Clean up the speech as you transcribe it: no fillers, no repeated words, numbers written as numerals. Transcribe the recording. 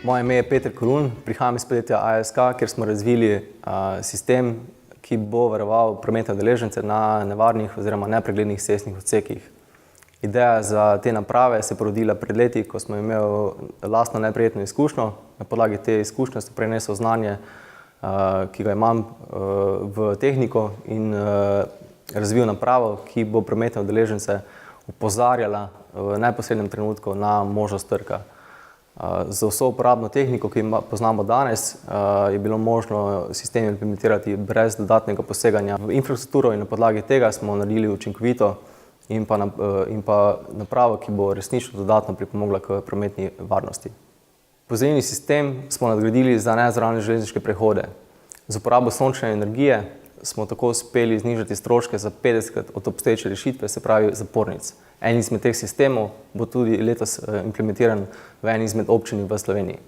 Moje ime je Peter Korun, prihajam iz podjetja ASK, kjer smo razvili sistem, ki bo varoval prometne udeležence na nevarnih oziroma nepreglednih cestnih odsekih. Ideja za te naprave se je porodila pred leti, ko smo imeli lastno neprijetno izkušnjo. Na podlagi te izkušnje sem prenesel znanje, ki ga imam v tehniko in razvil napravo, ki bo prometne udeležence opozarjala v neposrednem trenutku na možnost trka. Z vso uporabno tehniko, ki jo poznamo danes, je bilo možno sistem implementirati brez dodatnega poseganja v infrastrukturo in na podlagi tega smo naredili učinkovito in pa napravo, ki bo resnično dodatno pripomogla k prometni varnosti. Pozivni sistem smo nadgradili za nenaravne železniške prehode. Z uporabo sončne energije smo tako uspeli znižati stroške za 50krat od obstoječe rešitve, se pravi zapornic. En izmed teh sistemov bo tudi letos implementiran v eni izmed občin v Sloveniji.